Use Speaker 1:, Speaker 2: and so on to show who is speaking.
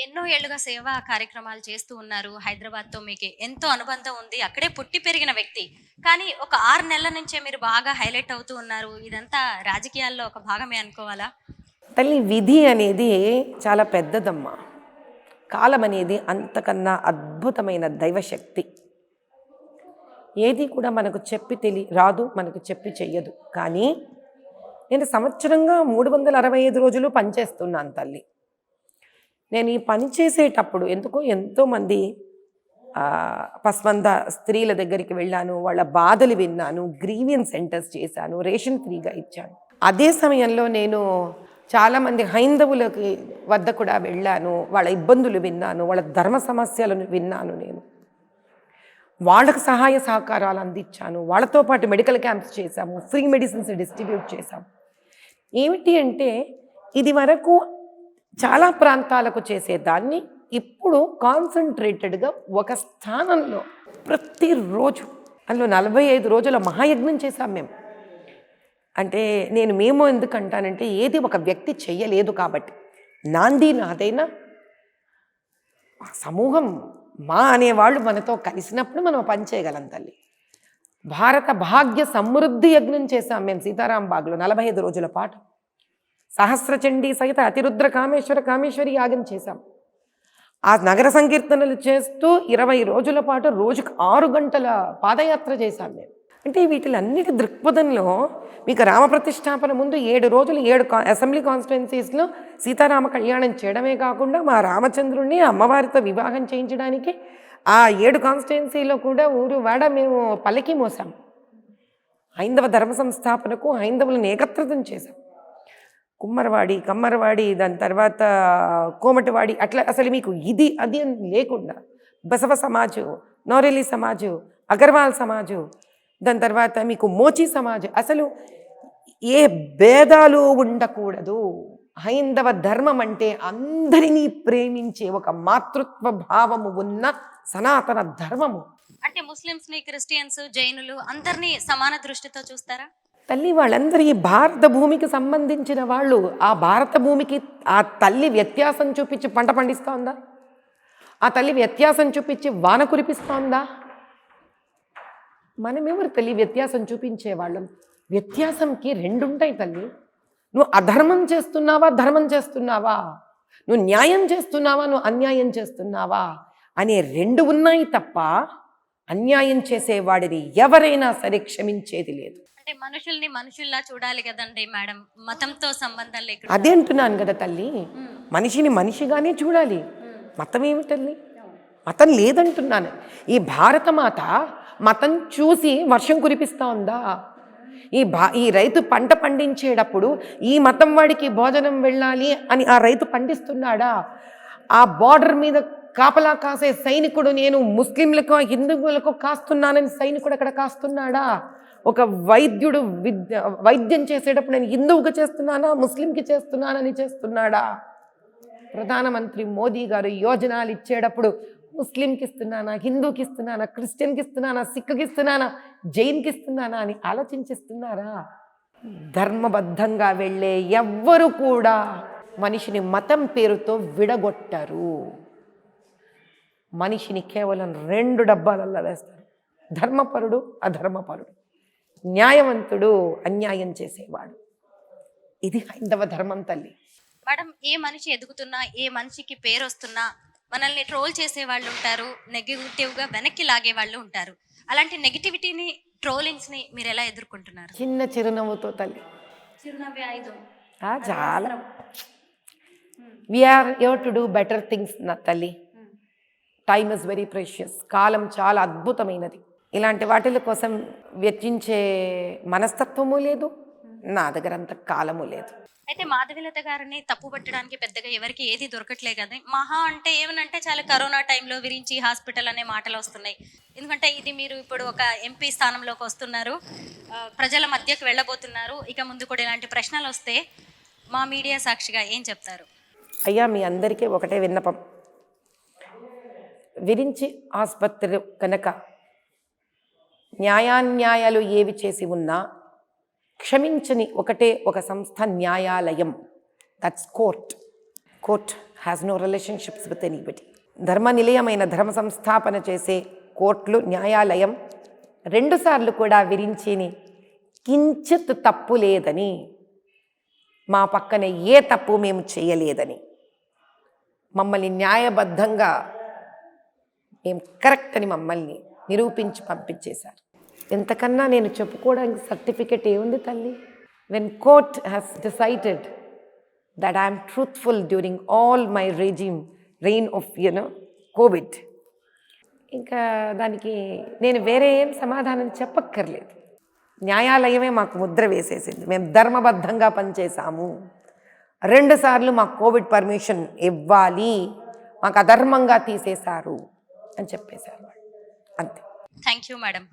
Speaker 1: ఎన్నో ఏళ్లుగా సేవా కార్యక్రమాలు చేస్తూ ఉన్నారు. హైదరాబాద్‌తో మీకు ఎంతో అనుబంధం ఉంది. అక్కడే పుట్టి పెరిగిన వ్యక్తి. కానీ ఒక 6 నెలల నుంచే మీరు బాగా హైలైట్ అవుతూ ఉన్నారు. ఇదంతా రాజకీయాల్లో ఒక భాగమే అనుకోవాలా?
Speaker 2: తల్లి విధి అనేది చాలా పెద్దదమ్మా. కాలం అనేది అంతకన్నా అద్భుతమైన దైవశక్తి. ఏది కూడా మనకు చెప్పి రాదు, మనకు చెప్పి చెయ్యదు. కానీ నేను సంవత్సరంగా 365 రోజులు పనిచేస్తున్నాను తల్లి. నేను ఈ పని చేసేటప్పుడు ఎందుకో ఎంతోమంది పస్మంద స్త్రీల దగ్గరికి వెళ్ళాను, వాళ్ళ బాధలు విన్నాను, గ్రీవియన్స్ సెంటర్స్ చేశాను, రేషన్ ఫ్రీగా ఇచ్చాను. అదే సమయంలో నేను చాలామంది హైందవులకి వద్ద కూడా వెళ్ళాను, వాళ్ళ ఇబ్బందులు విన్నాను, వాళ్ళ ధర్మ సమస్యలను విన్నాను. నేను వాళ్ళకు సహాయ సహకారాలు అందించాను. వాళ్ళతో పాటు మెడికల్ క్యాంప్స్ చేశాము, ఫ్రీ మెడిసిన్స్ డిస్ట్రిబ్యూట్ చేశాము. ఏమిటి అంటే ఇది వరకు చాలా ప్రాంతాలకు చేసేదాన్ని ఇప్పుడు కాన్సన్ట్రేటెడ్గా ఒక స్థానంలో ప్రతిరోజు అందులో 45 రోజుల మహాయజ్ఞం చేశాం మేము. అంటే మేము ఎందుకంటానంటే ఏది ఒక వ్యక్తి చెయ్యలేదు కాబట్టి, నాంది నాదైనా సమూహం మా అనేవాళ్ళు మనతో కలిసినప్పుడు మనం పని చేయగలం తల్లి. భారత భాగ్య సమృద్ధి యజ్ఞం చేశాం మేము సీతారాంబాగ్లో 45 రోజుల పాటు. సహస్రచండీ సహిత అతిరుద్ర కామేశ్వరి యాగం చేశాం. ఆ నగర సంకీర్తనలు చేస్తూ 20 రోజుల పాటు రోజుకు 6 గంటల పాదయాత్ర చేశాం మేము. అంటే వీటిలన్నిటి దృక్పథంలో మీకు రామప్రతిష్టాపన ముందు 7 రోజులు 7 అసెంబ్లీ కాన్స్టిట్యున్సీస్లో సీతారామ కళ్యాణం చేయడమే కాకుండా మా రామచంద్రుణ్ణి అమ్మవారితో వివాహం చేయించడానికి ఆ 7 కాన్స్టిట్యున్సీలో కూడా ఊరు వాడ మేము పల్లకి మోసాం. హైందవ ధర్మ సంస్థాపనకు హైందవులను ఏకత్రితం చేశాం. కుమ్మరవాడి, కమ్మరవాడి, దాని తర్వాత కోమటివాడి, అట్లా అసలు మీకు ఇది అది అని లేకుండా బసవ సమాజు, నోరెల్లి సమాజు, అగర్వాల్ సమాజు, దాని తర్వాత మీకు మోచి సమాజం, అసలు ఏ భేదాలు ఉండకూడదు. హైందవ ధర్మం అంటే అందరినీ ప్రేమించే ఒక మాతృత్వ భావము ఉన్న సనాతన ధర్మము.
Speaker 1: అంటే ముస్లిమ్స్ని, క్రిస్టియన్స్, జైనులు అందరినీ సమాన దృష్టితో చూస్తారా
Speaker 2: తల్లి? వాళ్ళందరూ ఈ భారత భూమికి సంబంధించిన వాళ్ళు. ఆ భారత భూమికి ఆ తల్లి వ్యత్యాసం చూపించి పంట పండిస్తోందా? ఆ తల్లి వ్యత్యాసం చూపించి వాన కురిపిస్తోందా? మనమెవరు తల్లి వ్యత్యాసం చూపించేవాళ్ళం? వ్యత్యాసంకి 2 ఉంటాయి తల్లి. నువ్వు అధర్మం చేస్తున్నావా, ధర్మం చేస్తున్నావా, నువ్వు న్యాయం చేస్తున్నావా, నువ్వు అన్యాయం చేస్తున్నావా అనే 2 ఉన్నాయి తప్ప అన్యాయం చేసేవాడిని ఎవరైనా సరే క్షమించేది లేదు.
Speaker 1: అంటే మనుషుల్ని మనుషుల్లా చూడాలి కదండి మేడం, మతంతో సంబంధం లేకుండా.
Speaker 2: అదే అంటున్నాను కదా తల్లి, మనిషిని మనిషిగానే చూడాలి. మతం ఏమి తల్లి? మతం లేదంటున్నాను. ఈ భారతమాత మతం చూసి వర్షం కురిపిస్తూ ఉందా? ఈ రైతు పంట పండించేటప్పుడు ఈ మతం వాడికి భోజనం వెళ్ళాలి అని ఆ రైతు పండిస్తున్నాడా? ఆ బార్డర్ మీద కాపలా కాసే సైనికుడు నేను ముస్లింలకు హిందువులకు కాస్తున్నానని సైనికుడు అక్కడ కాస్తున్నాడా? ఒక వైద్యుడు వైద్యం చేసేటప్పుడు నేను హిందువుకి చేస్తున్నానా, ముస్లింకి చేస్తున్నానని చేస్తున్నాడా? ప్రధానమంత్రి మోదీ గారు యోజనాలు ఇచ్చేటప్పుడు ముస్లింకి ఇస్తున్నానా, హిందూకి ఇస్తున్నానా, క్రిస్టియన్కి ఇస్తున్నానా, సిక్కుకి ఇస్తున్నానా, జైన్కి ఇస్తున్నానా అని ఆలోచించిస్తున్నారా? ధర్మబద్ధంగా వెళ్ళే ఎవ్వరు కూడా మనిషిని మతం పేరుతో విడగొట్టరు. మనిషిని కేవలం 2 డబ్బాలలో వేస్తారు: ధర్మపరుడు, అధర్మపరుడు, న్యాయవంతుడు, అన్యాయం చేసేవాడు. ఇది హైందవ ధర్మం తల్లి.
Speaker 1: మేడం, ఏ మనిషి ఎదుగుతున్నా, ఏ మనిషికి పేరు వస్తున్నా మనల్ని ట్రోల్ చేసే వాళ్ళు ఉంటారు, నెగిటివ్గా వెనక్కి లాగే వాళ్ళు ఉంటారు. అలాంటి నెగిటివిటీని, ట్రోలింగ్స్ని మీరు ఎలా ఎదుర్కొంటున్నారు?
Speaker 2: చిన్న చిరునవ్వుతో తల్లి.
Speaker 1: చిరునవ్వే ఆయుధం.
Speaker 2: చాలా we are here to do better things నా తల్లి. Time is very precious. కాలం చాలా అద్భుతమైనది. ఇలాంటి వాటిల కోసం వెచ్చించే మనస్తత్వము లేదు, నా దగ్గర అంత కాలము లేదు.
Speaker 1: అయితే మాధవీలత గారిని తప్పు పట్టడానికి పెద్దగా ఎవరికి ఏది దొరకట్లే కదా. మహా అంటే ఏమనంటే చాలా కరోనా టైంలో విరించి హాస్పిటల్ అనే మాటలు వస్తున్నాయి. ఎందుకంటే ఇది మీరు ఇప్పుడు ఒక ఎంపీ స్థానంలోకి వస్తున్నారు, ప్రజల మధ్యకు వెళ్ళబోతున్నారు. ఇక ముందు కూడా ఇలాంటి ప్రశ్నలు వస్తే మా మీడియా సాక్షిగా ఏం చెప్తారు?
Speaker 2: అయ్యా, మీ అందరికీ ఒకటే విన్నపం. విరించి ఆసుపత్రి కనుక న్యాయాన్యాయాలు ఏవి చేసి ఉన్నా క్షమించని ఒకటే ఒక సంస్థ న్యాయాలయం. That's court. Court has no relationships with anybody. ధర్మ నిలయమైన ధర్మ సంస్థాపన చేసే కోర్టులు, న్యాయాలయం 2 సార్లు కూడా విరించిని కించిత్ తప్పు లేదని, మా పక్కన ఏ తప్పు మేము చేయలేదని, మమ్మల్ని న్యాయబద్ధంగా మేము కరెక్ట్ అని మమ్మల్ని నిరూపించి పంపించేశారు. ఎంతకన్నా నేను చెప్పుకోవడానికి సర్టిఫికెట్ ఏముంది తల్లి? When court has decided that I'm truthful during all my rain of Covid, ఇంకా దానికి నేను వేరే ఏం సమాధానం చెప్పక్కర్లేదు. న్యాయాలయమే మాకు ముద్ర వేసేసింది, మేము ధర్మబద్ధంగా పనిచేశాము, 2 సార్లు మాకు కోవిడ్ పర్మిషన్ ఇవ్వాలి, మాకు అధర్మంగా తీసేశారు అని చెప్పేశారు వాళ్ళు. అంతే.
Speaker 1: Thank you madam.